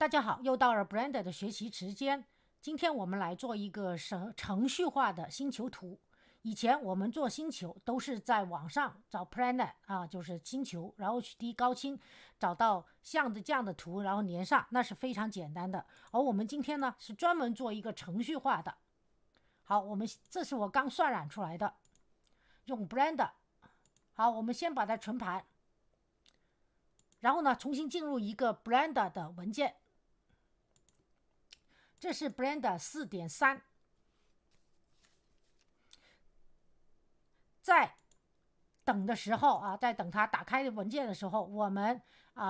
大家好，又到了 Blender 的学习时间。今天我们来做一个程序化的星球图。以前我们做星球都是在网上找 planet 啊，就是星球，然后取低高清，找到像这样的图，然后连上，那是非常简单的。而我们今天呢，是专门做一个程序化的。好，这是我刚渲染出来的，用 Blender。好，我们先把它存盘，然后呢，重新进入一个 Blender 的文件。这是 Blender 4.3， 在等的时候啊，在等它打开文件的时候，我们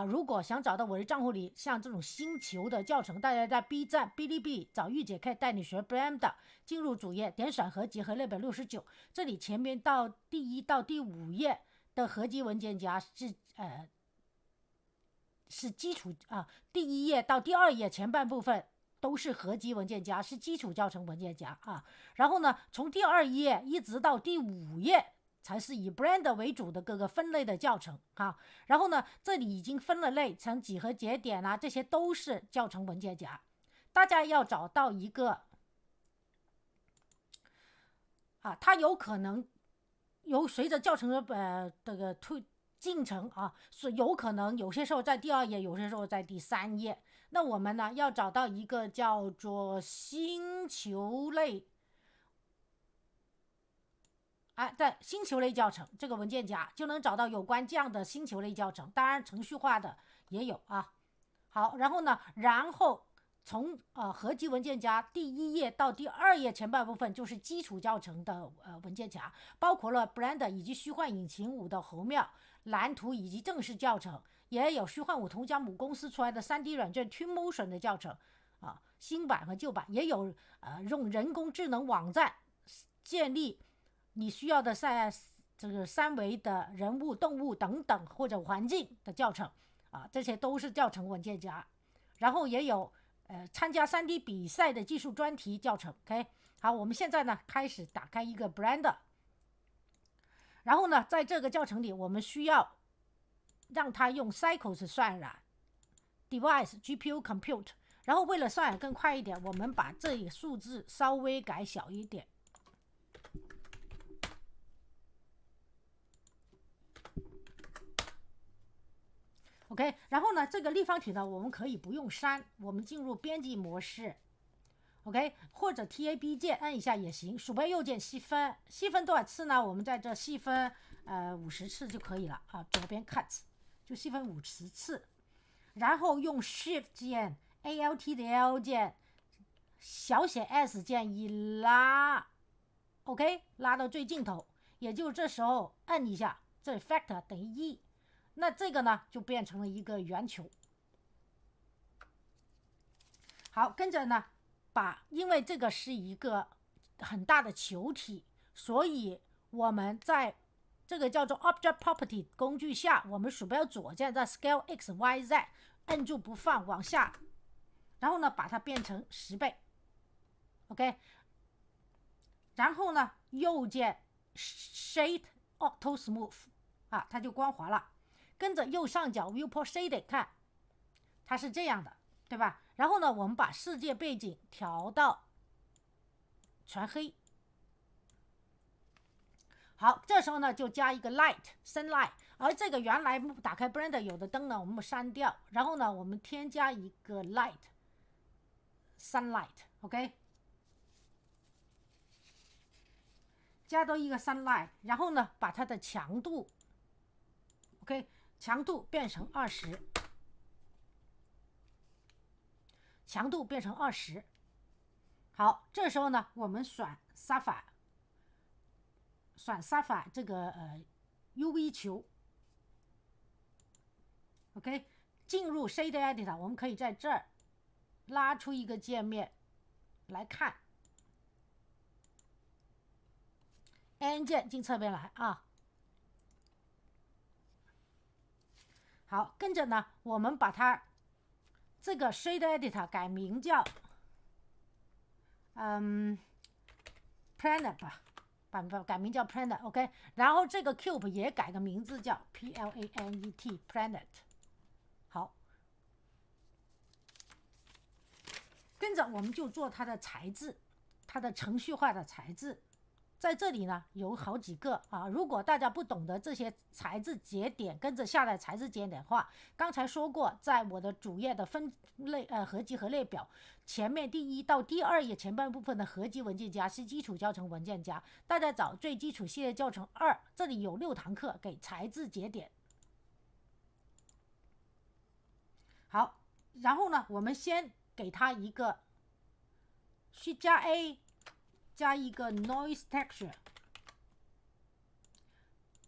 如果想找到我的账户里像这种星球的教程，大家在 B 站、哔哩哔哩找玉姐可以带你学 Blender， 进入主页，点选合集和669，这里前面到第1到第5页的合集文件夹是基础啊，第1页到第2页前半部分都是合集文件夹，是基础教程文件夹啊。然后呢，从第2页一直到第5页才是以 Blender 为主的各个分类的教程啊。然后呢，这里已经分了类，成几何节点啊，这些都是教程文件夹。大家要找到一个它有可能随着教程的这个进程啊，是有可能有些时候在第2页，有些时候在第3页。那我们呢要找到一个叫做星球类在星球类教程这个文件夹就能找到有关这样的星球类教程，当然程序化的也有啊。好，然后从合集文件夹第1页到第2页前半部分就是基础教程的文件夹，包括了 Blender 以及虚幻引擎5的侯妙蓝图以及正式教程，也有虚幻5同家母公司出来的 3D 软件 Twinmotion 的教程新版和旧版，也有用人工智能网站建立你需要的这个3维的人物、动物等等或者环境的教程这些都是教程文件夹。然后也有参加 3D 比赛的技术专题教程。 OK， 好，我们现在呢开始打开一个 Blender， 然后呢在这个教程里我们需要让它用 Cycles 渲染 Device GPU Compute， 然后为了渲染更快一点，我们把这里数字稍微改小一点。OK， 然后呢，这个立方体呢，我们可以不用删，我们进入编辑模式 ，OK， 或者 Tab 键按一下也行，鼠标右键细分，细分多少次呢？我们在这细分50次就可以了啊，左边 Cut 就细分50次，然后用 Shift 键、Alt 的 L 键、小写 S 键一拉 ，OK， 拉到最尽头，也就这时候按一下，这 Factor 等于1。那这个呢就变成了一个圆球。好，跟着呢因为这个是一个很大的球体，所以我们在这个叫做 Object Property 工具下，我们鼠标左键在 Scale X Y Z 摁住不放往下，然后呢把它变成10倍 OK， 然后呢右键 Shade Auto Smooth 它就光滑了。跟着右上角 Viewport Shading 看，它是这样的，对吧？然后呢，我们把世界背景调到全黑。好，这时候呢就加一个 Light Sunlight， 而这个原来打开 Blender 有的灯呢，我们删掉，然后呢我们添加一个 Light Sunlight OK， 加多一个 Sunlight， 然后呢把它的强度 OK，强度变成20，强度变成20。好，这时候呢，我们选 Sapphire 这个UV 球 ，OK， 进入 Shade Editor， 我们可以在这儿拉出一个界面来看 ，N 键进侧边来好，跟着呢，我们把它这个 Shade Editor 改名叫Planet 吧，改名叫 Planet OK， 然后这个 Cube 也改个名字叫 Planet Planet。好，跟着我们就做它的材质，它的程序化的材质。在这里呢有好几个啊，如果大家不懂得这些材质节点，跟着下来材质节点的话，刚才说过，在我的主页的分类合集和列表前面第1到第2页前半部分的合集文件夹是基础教程文件夹，大家找最基础系列教程2，这里有6堂课给材质节点。好，然后呢我们先给它一个 Shift 加 A 加一个 Noise Texture，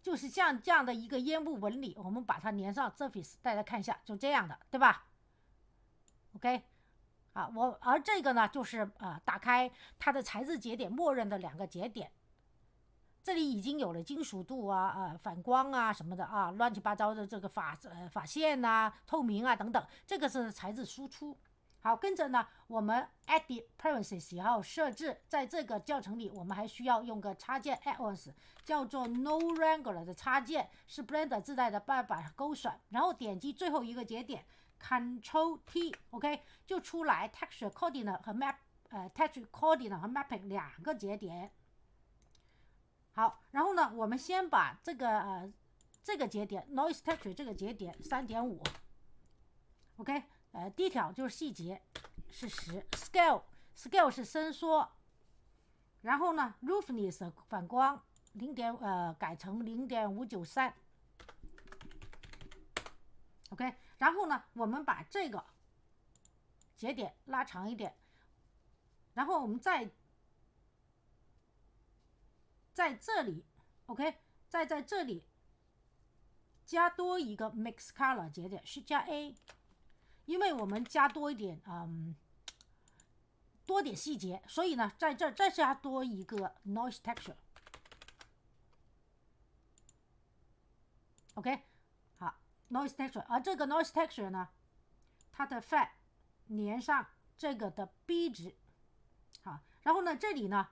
就是像这样的一个烟雾纹理，我们把它粘上 Surface， 大家看一下，就这样的，对吧 ？OK， 啊，而这个呢，就是打开它的材质节点，默认的2个节点，这里已经有了金属度反光啊什么的啊，乱七八糟的这个法线啊、透明啊等等，这个是材质输出。好，跟着呢，我们 Edit Preferences 然后设置，在这个教程里，我们还需要用个插件 Add-ons， 叫做 No Wrangler 的插件，是 Blender 自带的办法勾选，然后点击最后一个节点 Ctrl T，OK， 就出来 Texture Coordinate 和 Texture Coordinate 和 Mapping 2个节点。好，然后呢，我们先把这个节点 Noise Texture 这个节点 3.5，OK。detail 就是细节是10， scale 是伸缩，然后呢 roughness 反光改成 0.593， OK， 然后呢我们把这个节点拉长一点，然后我们在这里 OK， 在这里加多一个 mix color 节点，是加 A，因为我们加多一点多点细节，所以呢在这再加多一个 noise texture。 OK， 好 noise texture， 而这个 noise texture 呢，它的 fat 粘上这个的 B 值。好，然后呢这里呢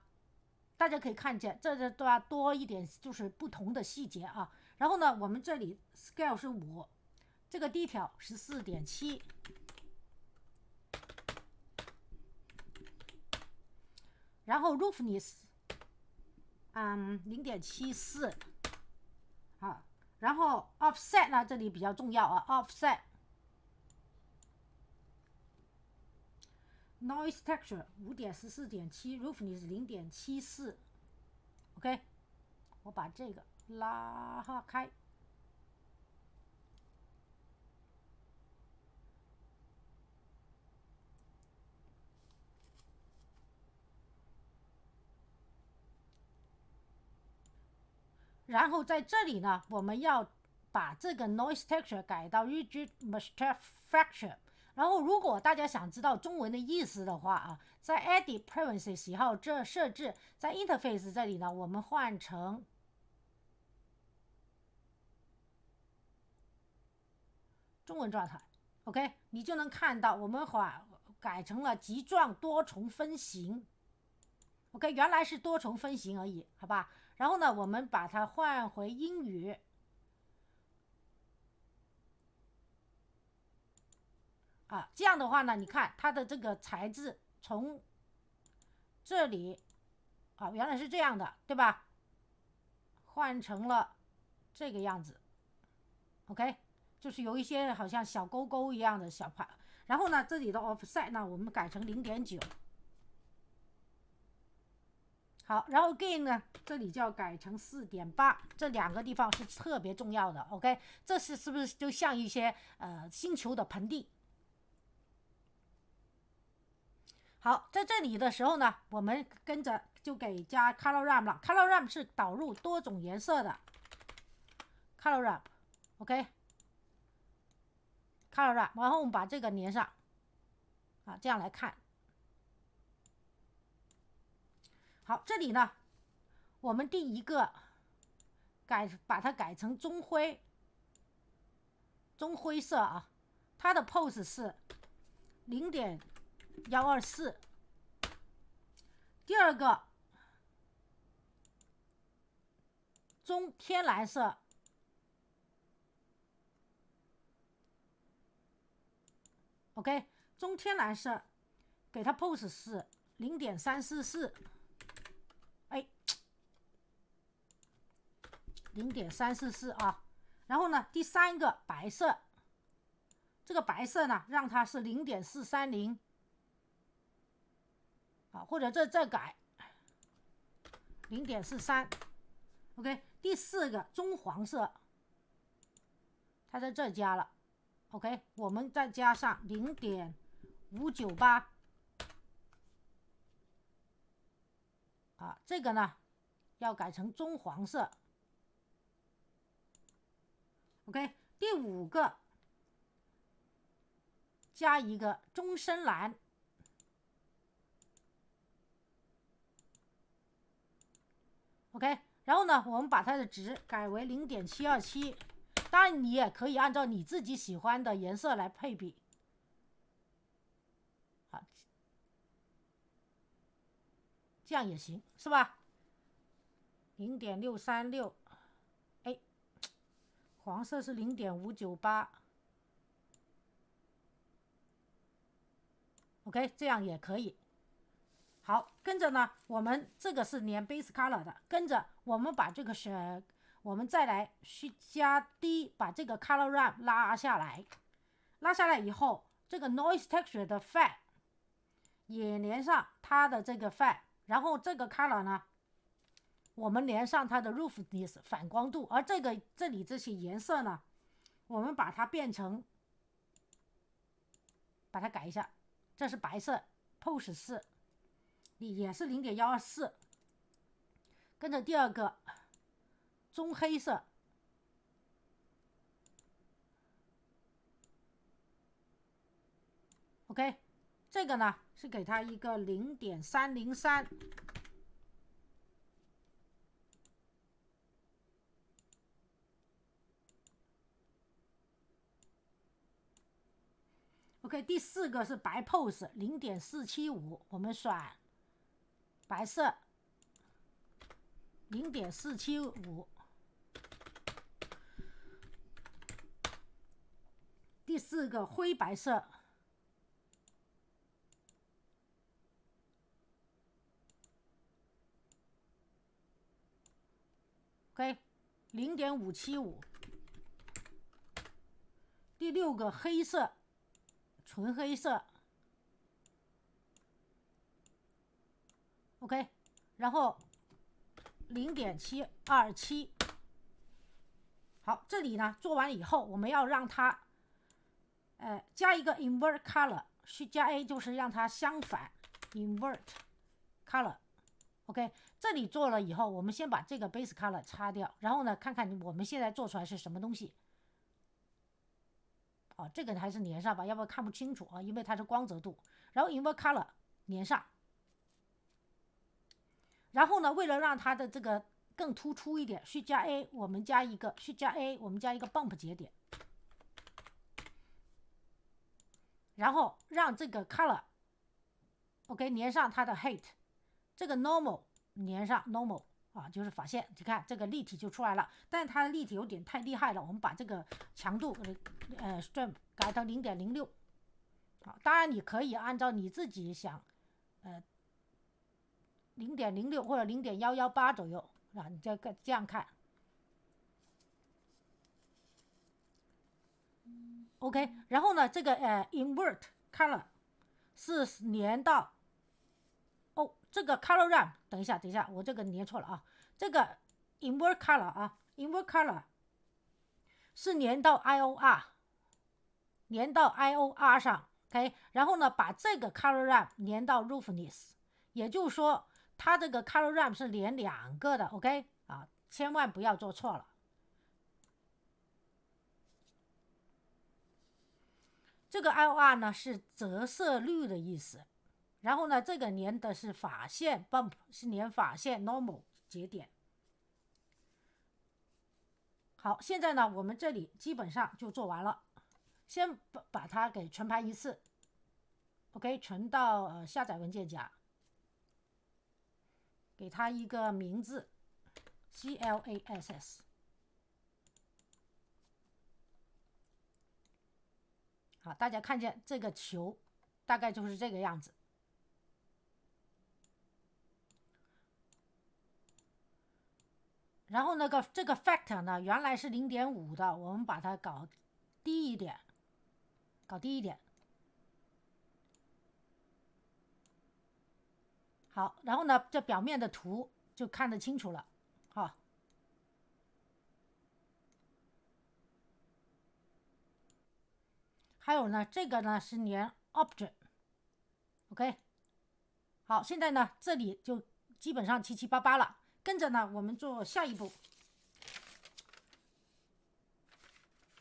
大家可以看见这都要多一点，就是不同的细节啊。然后呢我们这里 scale 是5，这个detail 14.7，然后 roughness 0.74， 好，然后 offset 呢这里比较重要啊 ，offset noise texture 5.14.7 roughness 0.74， OK， 我把这个拉开。然后在这里呢，我们要把这个 noise texture 改到 rigid fracture。然后如果大家想知道中文的意思的话啊，在 Edit Preferences 然后这设置，在 Interface 这里呢，我们换成中文状态 ，OK， 你就能看到我们改成了极状多重分形 ，OK， 原来是多重分形而已，好吧？然后呢，我们把它换回英语。这样的话呢，你看它的这个材质从这里原来是这样的，对吧？换成了这个样子 ，OK， 就是有一些好像小勾勾一样的小块。然后呢，这里的 offset 呢，我们改成 0.9。好，然后 gain 呢，这里就要改成 4.8， 这2个地方是特别重要的 ，OK， 这是不是就像一些星球的盆地？好，在这里的时候呢，我们跟着就给加 color ramp 了。color ramp 是导入多种颜色的 color ramp，OK， color ramp， 然后我们把这个粘上，这样来看。好，这里呢，我们第一个把它改成中灰色啊，它的 pose 是0.124。第二个中天蓝色，OK， 中天蓝色给它 pose 是0.344，哎，0.344啊。然后呢，第三个白色，这个白色呢，让它是0.430啊，或者再改0.43。OK， 第四个棕黄色，它在这加了。OK， 我们再加上0.598啊，这个呢要改成棕黄色。OK， 第五个加一个中深蓝。OK， 然后呢，我们把它的值改为0.727。当然，你也可以按照你自己喜欢的颜色来配比。啊，这样也行，是吧？0.636，哎，黄色是0.598。OK， 这样也可以。好，跟着呢，我们这个是连 base color 的，跟着我们把这个我们再来去加 D， 把这个 color ramp 拉下来，拉下来以后，这个 noise texture 的 fat 也连上它的这个 fat， 然后这个 color 呢，我们连上它的 roughness 反光度，而这里这些颜色呢，我们把它变成，把它改一下，这是白色 pose 4。也是0.124，跟着第二个棕黑色，OK， 这个呢是给它一个0.303。OK， 第四个是白 pose 0.475，我们选白色0.475。第四个灰白色，OK， 0.575。第六个黑色，纯黑色 ，OK， 然后0.727。好，这里呢做完以后，我们要让它加一个 invert color， 去加 A 就是让它相反 invert color。 OK， 这里做了以后，我们先把这个 base color 擦掉，然后呢看看我们现在做出来是什么东西。哦，这个还是连上吧，要不然看不清楚啊，因为它是光泽度。然后 invert color 连上，然后呢，为了让它的这个更突出一点，去加 A， 我们加一个去加 A， 我们加一个 bump 节点，然后让这个 color OK 连上它的 height， 这个 normal 连上 normal 啊，就是发现，你看这个立体就出来了，但是它的立体有点太厉害了，我们把这个强度strength 改到 0.06。 好，当然你可以按照你自己想0.06 或者0.118左右啊，你这样看。OK， 然后呢，这个invert color 是连到这个 color ramp， 等一下，我这个连错了啊，这个 invert color 啊 ，invert color 是连到 IOR， 连到 IOR 上 ，OK， 然后呢，把这个 color ramp 连到 roughness， 也就是说，它这个 color ramp 是连两个的 ，OK 啊，千万不要做错了。这个 IOR 呢是折射率的意思，然后呢，这个连的是发线 bump， 是连发线 normal 节点。好，现在呢，我们这里基本上就做完了，先把它给存盘一次 ，OK， 存到下载文件夹，给它一个名字 CLASS。好，大家看见这个球大概就是这个样子。然后这个 factor 呢，原来是0.5的，我们把它搞低一点，好，然后呢，这表面的图就看得清楚了，好。还有呢，这个呢是连 object，OK，好，现在呢这里就基本上七七八八了。跟着呢，我们做下一步。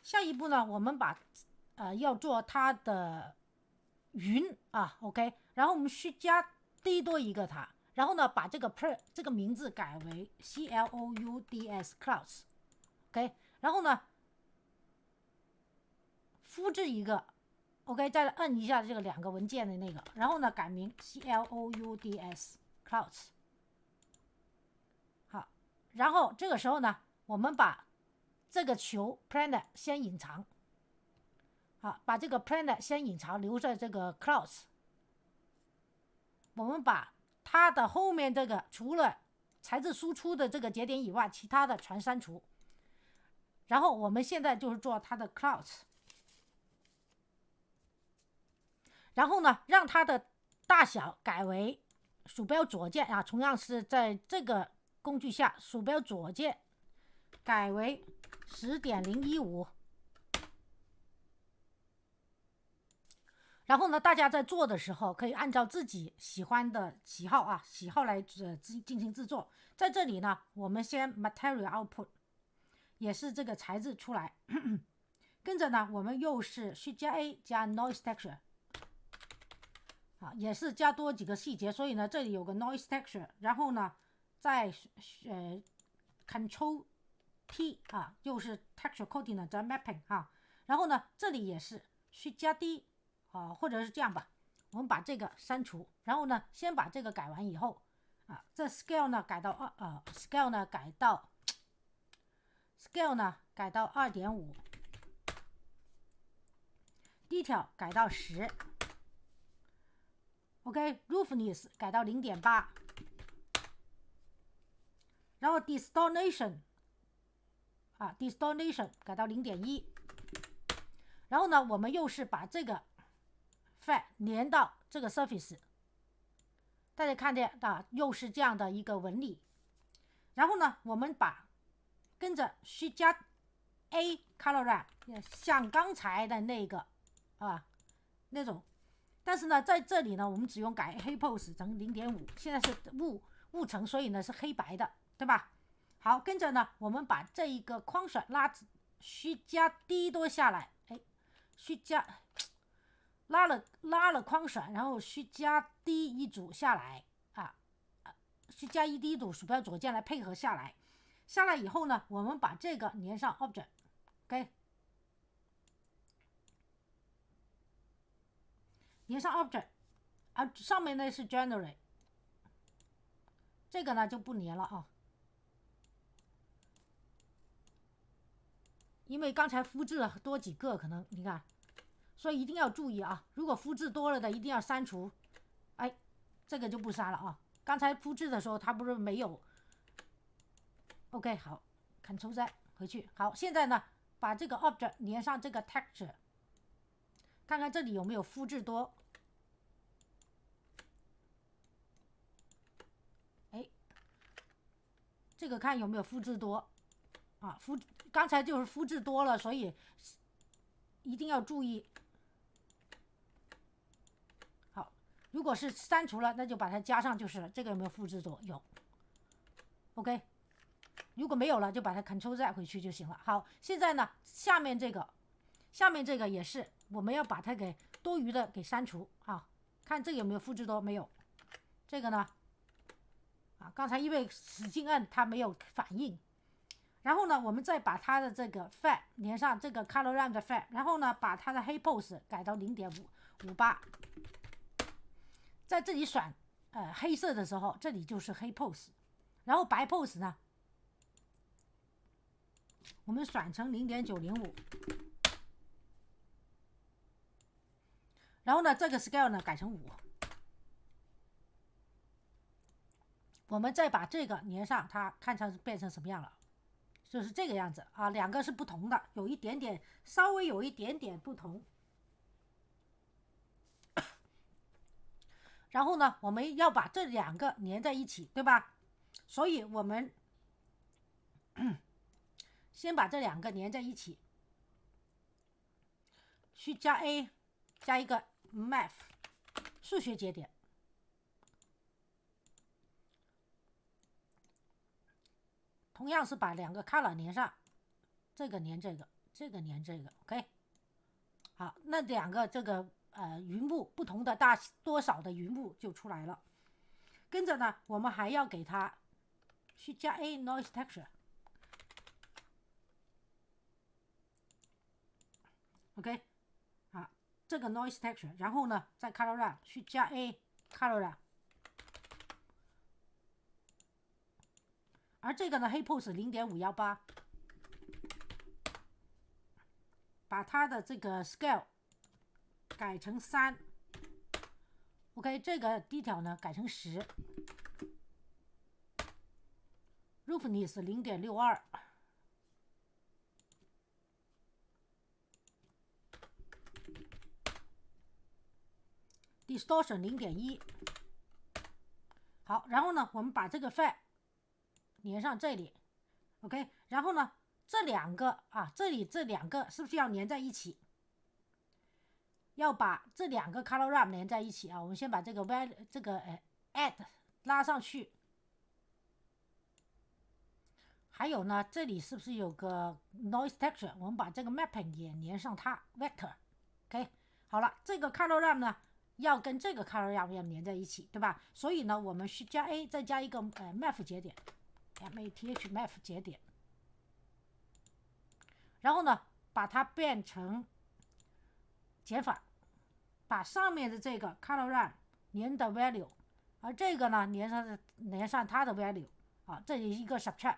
下一步呢，我们把要做它的云啊 ，OK， 然后我们需加多一个它，然后呢把这个名字改为 clouds clouds，OK， 然后呢复制一个 ，OK， 再摁一下这个2个文件的那个，然后呢改名 clouds clouds。好，然后这个时候呢，我们把这个球 planet 先隐藏。好，把这个 planet 先隐藏，留在这个 clouds。我们把它的后面这个除了材质输出的这个节点以外，其他的全删除。然后我们现在就是做它的 clouds。然后呢，让它的大小改为鼠标左键啊，同样是在这个工具下，鼠标左键改为10.015。然后呢，大家在做的时候可以按照自己喜欢的喜好来进行制作。在这里呢，我们先 material output 也是这个材质出来，跟着呢，我们又是 Shift 加 A 加 noise texture。也是加多几个细节，所以呢，这里有个 noise texture， 然后呢，再Control T 又是 texture coding 的 mapping 然后呢，这里也是 Shift 加 D 或者是这样吧，我们把这个删除，然后呢，先把这个改完以后这 scale 呢改到scale 呢改到 2.5， detail 改到10。OK， roughness 改到 0.8， 然后 distortion 改到 0.1， 然后呢，我们又是把这个 fat 连到这个 surface， 大家看见又是这样的一个纹理。然后呢，我们跟着Shift加 A color ramp， 像刚才的那个那种。但是呢，在这里呢，我们只用改黑 pose 成 0.5， 现在是雾层，所以呢是黑白的，对吧？好，跟着呢，我们把这一个框选Shift加 D 多下来，Shift加拉了框选，然后Shift加 D 一组下来Shift加 D 一组，鼠标左键来配合下来。下来以后呢，我们把这个连上 object，OK。连上 object， 上面呢是 generate， 这个呢就不连了因为刚才复制了多几个，可能你看，所以一定要注意如果复制多了的一定要删除，这个就不删了刚才复制的时候它不是没有 ，OK， 好 ，Ctrl Z 回去，好，现在呢把这个 object 连上这个 texture， 看看这里有没有复制多。这个看有没有复制多刚才就是复制多了，所以一定要注意。好，如果是删除了，那就把它加上就是了。这个有没有复制多？有。OK， 如果没有了，就把它 Ctrl Z 回去就行了。好，现在呢，下面这个也是我们要把它给多余的给删除看这个有没有复制多？没有。这个呢？刚才因为使劲按它没有反应，然后呢，我们再把它的这个 fat 连上这个 color ramp 的 fat， 然后呢，把它的黑 pose 改到 0.58， 在这里选黑色的时候，这里就是黑 pose， 然后白 pose 呢，我们选成 0.905， 然后呢，这个 scale 呢改成5。我们再把这个连上，它看成变成什么样了就是这个样子啊，两个是不同的，有一点点，稍微有一点点不同。然后呢，我们要把这两个连在一起，对吧？所以我们先把这两个连在一起，去加 A 加一个 math 数学节点，同样是把两个 color 连上，这个连这个，这个连这个 ，OK。好，那两个这个云雾不同的大多少的云雾就出来了。跟着呢，我们还要给它去加 A noise texture。OK， 啊，这个 noise texture， 然后呢，在 color ramp 去加 A color ramp， 而这个呢 HeyPose 0.518， 把它的这个 scale 改成3。OK， 这个 detail 呢改成10。Roughness 0.62。Distortion 0.1。好，然后呢，我们把这个 file 连上这里 ，OK， 然后呢，这两个啊，这里这两个是不是要连在一起？要把这两个 color ramp 连在一起啊。我们先把这个 add 拉上去。还有呢，这里是不是有个 noise texture？ 我们把这个 mapping 也连上它 vector。OK， 好了，这个 color ramp 呢要跟这个 color ramp 要连在一起，对吧？所以呢，我们去加 A， 再加一个math 节点 ，math math 节点，然后呢，把它变成减法，把上面的这个 color ramp 连的 value， 而这个呢连上它的 value 啊，这里一个 subtract。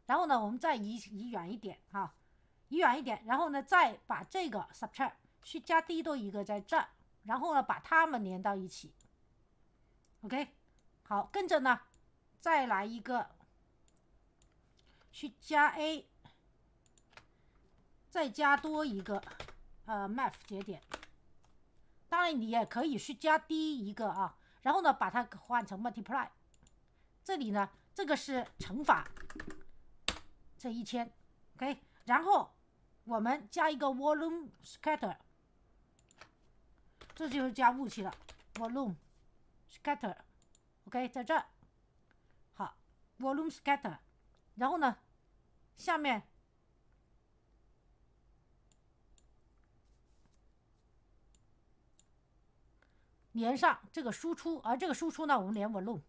然后呢，我们再移远一点啊，移远一点，然后呢，再把这个 subtract 去加第多一个在这儿，然后呢，把它们连到一起。OK， 好，跟着呢，再来一个去加 A， 再加多一个math 节点。当然你也可以去加第一个啊，然后呢，把它换成 multiply。这里呢，这个是乘法。这1000 ，OK， 然后我们加一个 volume scatter， 这就是加雾气了 ，volume scatter，OK， 在这儿，好 ，volume scatter， 然后呢，下面连上这个输出，而这个输出呢，我们连 volume，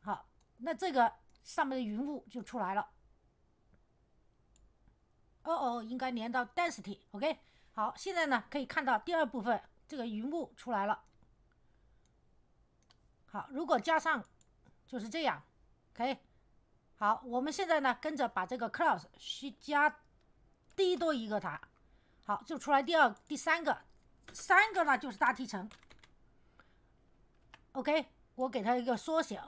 好，那这个上面的云雾就出来了。应该连到 density，OK， 好，现在呢可以看到第二部分这个云雾出来了。好，如果加上就是这样 ，OK， 好，我们现在呢跟着把这个 clouds 去加第多一个它，好，就出来第三个，3个呢就是大气层。OK， 我给它一个缩写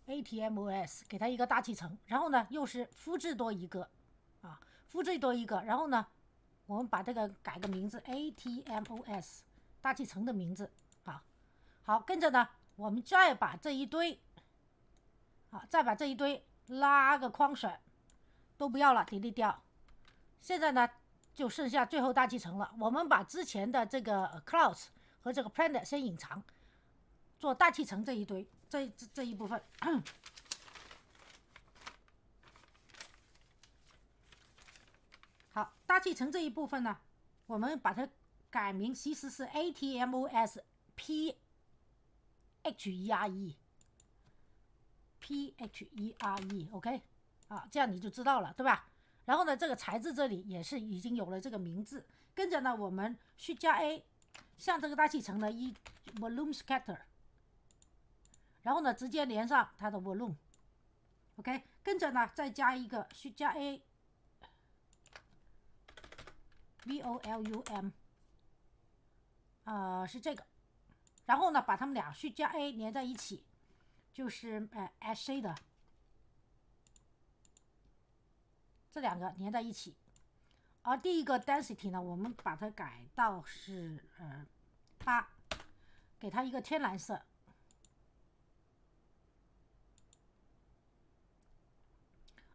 ，ATMOS， 给它一个大气层，然后呢又是复制多一个啊，复制多一个，然后呢我们把这个改个名字 ATMOS 大气层的名字啊。好，跟着呢我们再把这一堆拉个框选，都不要了，delete掉。现在呢就剩下最后大气层了，我们把之前的这个 clouds 和这个 planet 先隐藏，做大气层这一堆这一部分。好，大气层这一部分呢，我们把它改名，其实是 ATMOS PHERE，OK， 啊，这样你就知道了，对吧？然后呢，这个材质这里也是已经有了这个名字，跟着呢，我们去加 A， 像这个大气层的volume scatter， 然后呢，直接连上它的 volume，OK， 跟着呢，再加一个去加 A VOLUM， 是这个然后呢把它们俩 Shift 加 A 连在一起，就是H 的这两个连在一起。而第一个 density 呢，我们把它改到是8，给它一个天蓝色。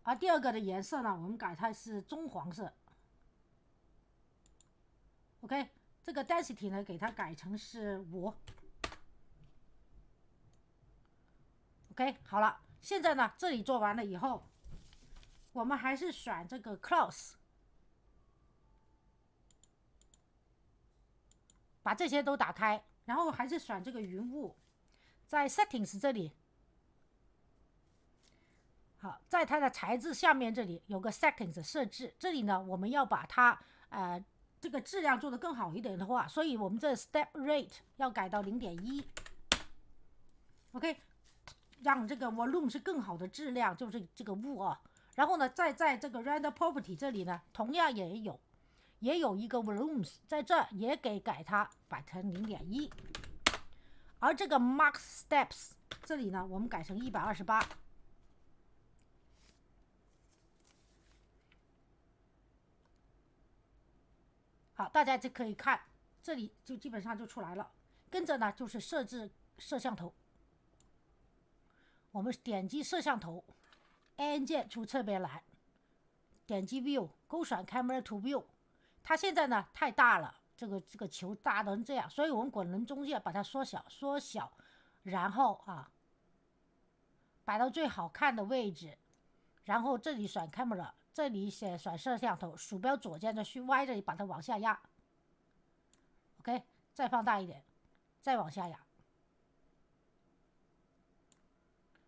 而第二个的颜色呢，我们改它是棕黄色。OK， 这个 density 呢，给它改成是5。OK， 好了，现在呢，这里做完了以后，我们还是选这个 clouds， 把这些都打开，然后还是选这个云雾，在 settings 这里。好，在它的材质下面这里有个 settings 设置，这里呢我们要把它这个质量做得更好一点的话，所以我们这 step rate 要改到 0.1。 OK， 让这个 volume 是更好的质量，就是这个雾啊。然后呢，在这个 render property 这里呢，同样也有一个 volumes， 在这也改它摆成 0.1。 而这个 mark steps 这里呢，我们改成128。好，大家就可以看，这里就基本上就出来了。跟着呢就是设置摄像头，我们点击摄像头 ，N 键出侧边栏，点击 View， 勾选 Camera to View。它现在呢太大了，这个球大成这样，所以我们滚轮中键把它缩小，然后摆到最好看的位置，然后这里选 Camera。这里选摄像头，鼠标左键的Shift Y这里把它往下压 ，OK， 再放大一点，再往下压。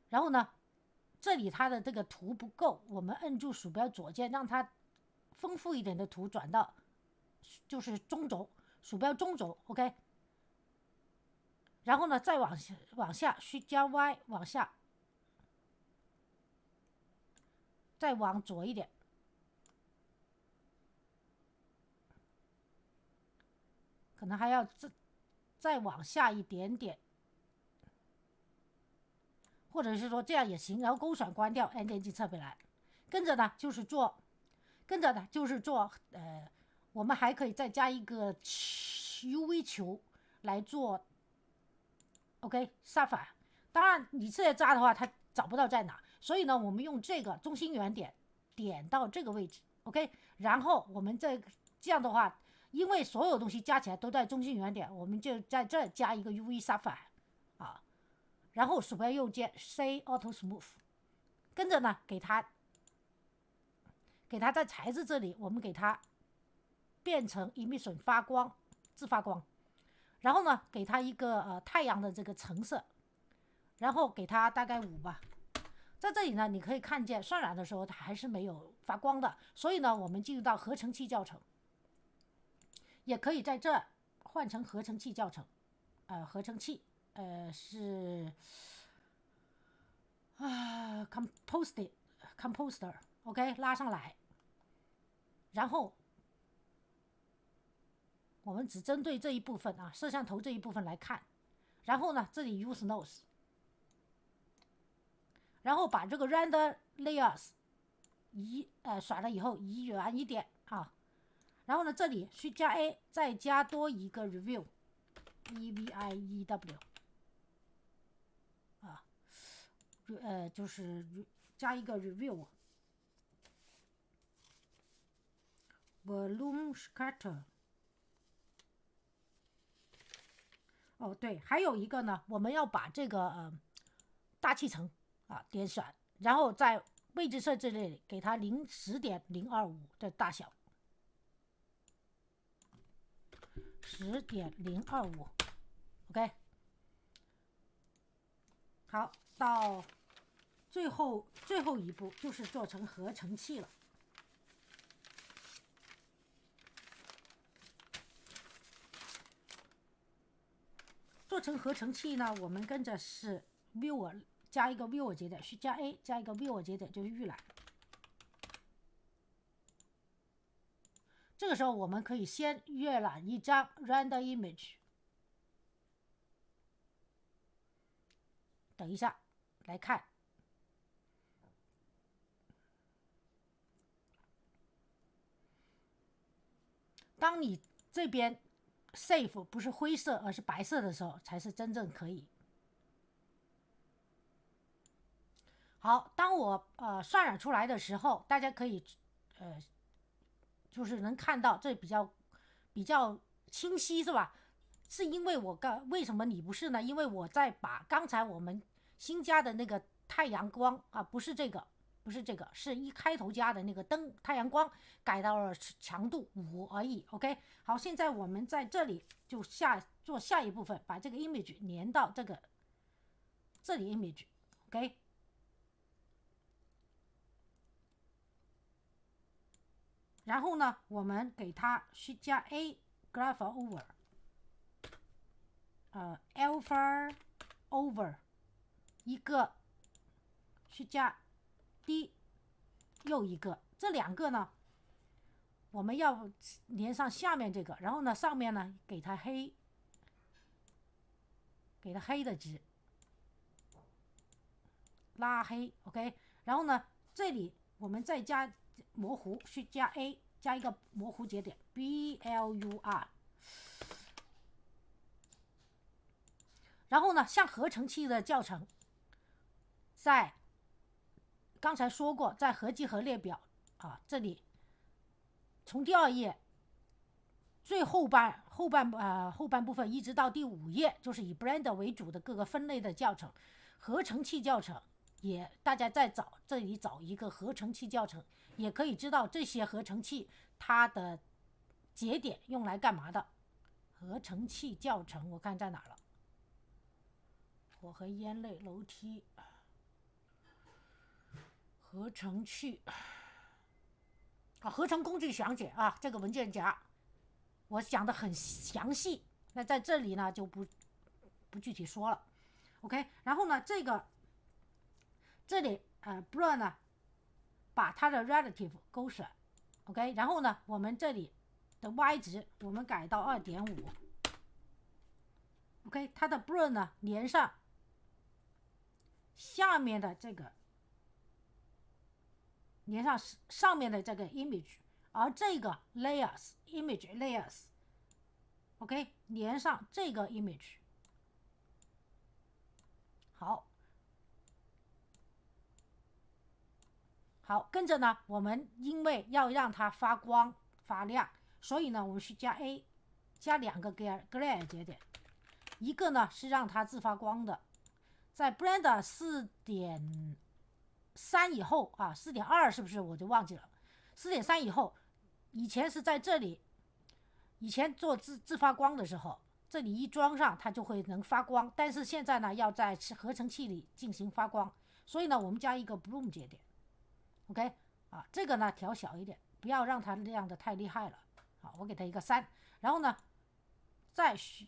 然后呢，这里它的这个图不够，我们摁住鼠标左键，让它丰富一点的图转到就是中轴，鼠标中轴 ，OK。然后呢，再往下Shift加 Y 往下，再往左一点。可能还要再往下一点点，或者是说这样也行，然后勾选关掉，按键击侧边栏。跟着呢就是做，我们还可以再加一个 UV 球来做 OK Sapphire。当然你现在扎的话，它找不到在哪，所以呢，我们用这个中心圆点到这个位置 OK， 然后我们这样的话。因为所有东西加起来都在中心圆点，我们就在这加一个 UV Sapphire 啊，然后鼠标右键 Say Auto Smooth， 跟着呢给它在材质这里，我们给它变成 Emission 发光，自发光，然后呢给它一个太阳的这个橙色，然后给它大概5吧。在这里呢，你可以看见渲染的时候它还是没有发光的，所以呢，我们进入到合成器教程。也可以在这换成合成器教程，合成器是Composer OK 拉上来，然后我们只针对这一部分摄像头这一部分来看，然后呢这里 Use Nose， 然后把这个 Render Layers 甩了以后移远一点然后呢，这里Shift加 A， 再加多一个 Review， EVIEW， 就是加一个 Review， Volume Scatter。哦，对，还有一个呢，我们要把这个大气层点选，然后在位置设置里给它10.025的大小。10.025 OK， 好，到最后一步就是做成合成器了。做成合成器呢，我们跟着是 Viewer 加一个 Viewer 节点，Shift加 A 加一个 Viewer 节点就是预览。这个时候我们可以先阅览一张 Render Image，等一下来看。当你这边 save 不是灰色而是白色的时候，才是真正可以。好，当我渲染出来的时候，大家可以就是能看到这比较清晰，是吧？是因为为什么你不是呢？因为我在把刚才我们新加的那个太阳光啊，不是这个，是一开头加的那个太阳光改到了强度5而已。OK， 好，现在我们在这里就做下一部分，把这个 image 连到这里 image，OK。然后呢，我们给它去加 A graph over， alpha over 一个，去加 D 又一个，这两个呢，我们要连上下面这个，然后呢，上面呢给它黑的值，拉黑 ，OK。然后呢，这里我们再加模糊，去加 A 加一个模糊节点 BLUR。然后呢，像合成器的教程，在刚才说过，在合集合列表啊这里，从第2页最后半部分一直到第5页，就是以 Blender 为主的各个分类的教程，合成器教程也大家在这里找一个合成器教程，也可以知道这些合成器它的节点用来干嘛的。合成器教程我看在哪了？火和烟类楼梯，合成器合成工具详解啊，这个文件夹我讲的很详细，那在这里呢就不具体说了。OK， 然后呢这里blur 呢把它的 relative 勾选 OK， 然后呢我们这里的 y 值我们改到 2.5 OK， 它的 blur 呢连上下面的这个，连上上面的这个 image， 而这个 layers image layers OK， 连上这个 image。 好，跟着呢我们因为要让它发光发亮，所以呢我们去加 A 加2个 glare 节点，一个呢是让它自发光的，在 Blender 4.3 以后啊 4.2 是不是我就忘记了， 4.3 以后，以前是在这里，以前做自发光的时候，这里一装上它就会能发光，但是现在呢要在合成器里进行发光，所以呢我们加一个 bloom 节点 OK 啊，这个呢调小一点，不要让它亮的太厉害了。好，我给它一个3，然后呢再需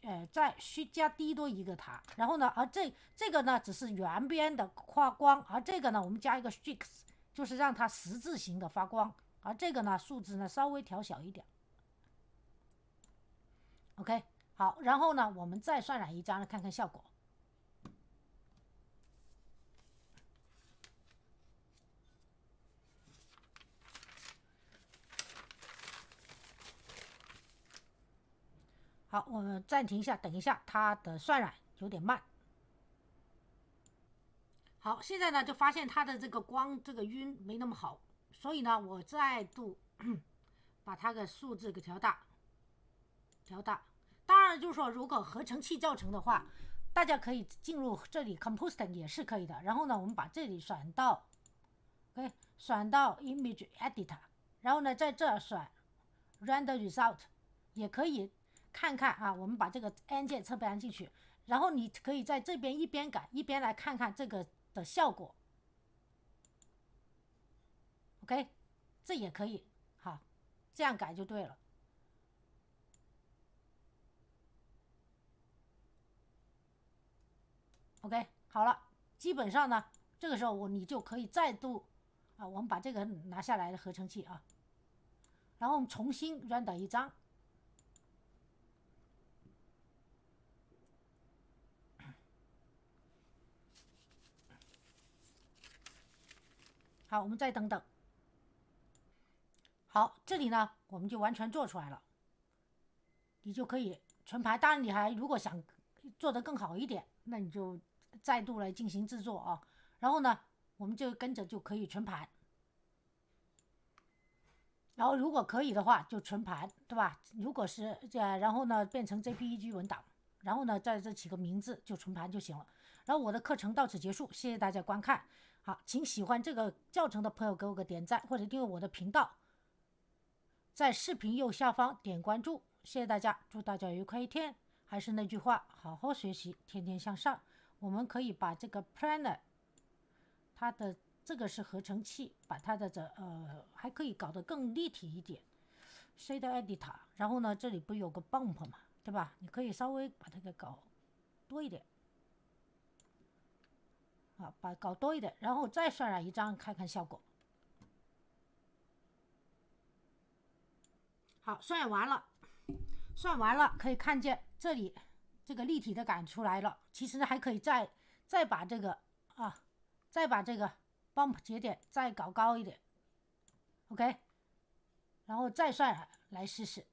加低多一个它，然后呢而这个呢只是圆边的发光，而这个呢我们加一个 streaks， 就是让它十字形的发光，而这个呢数字呢稍微调小一点 OK。 好，然后呢我们再渲染一张看看效果。好，我们暂停一下，等一下，它的渲染有点慢。好，现在呢就发现它的这个光这个晕没那么好，所以呢我再度把它的数字给调大。当然就是说，如果合成器教程的话，大家可以进入这里 Compositing 也是可以的。然后呢，我们把这里选到 Image Editor， 然后呢在这选 Render Result， 也可以看看啊。我们把这个按键侧盘进去，然后你可以在这边一边改一边来看看这个的效果。OK， 这也可以，好，这样改就对了。OK， 好了，基本上呢，这个时候你就可以再度我们把这个拿下来的合成器啊，然后我们重新 render 一张。好，我们再等等。好，这里呢我们就完全做出来了，你就可以存盘。当然你还如果想做得更好一点，那你就再度来进行制作啊。然后呢我们就跟着就可以存盘，然后如果可以的话就存盘，对吧？如果是然后呢变成 JPEG 文档，然后呢在这起个名字就存盘就行了。然后我的课程到此结束，谢谢大家观看。好，请喜欢这个教程的朋友给我个点赞或者订阅我的频道，在视频右下方点关注。谢谢大家，祝大家愉快一天。还是那句话，好好学习，天天向上。我们可以把这个 Planner 它的这个是合成器，把它的还可以搞得更立体一点。Shade Editor， 然后呢这里不有个 Bump 嘛，对吧？你可以稍微把它给搞多一点。搞多一点，然后再渲染一张看看效果。好，渲染完了可以看见这里这个立体的感出来了。其实还可以再把这个再把这个 bump 节点再搞高一点 ，OK， 然后再渲染来试试。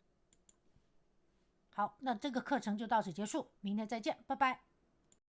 好，那这个课程就到此结束，明天再见，拜拜。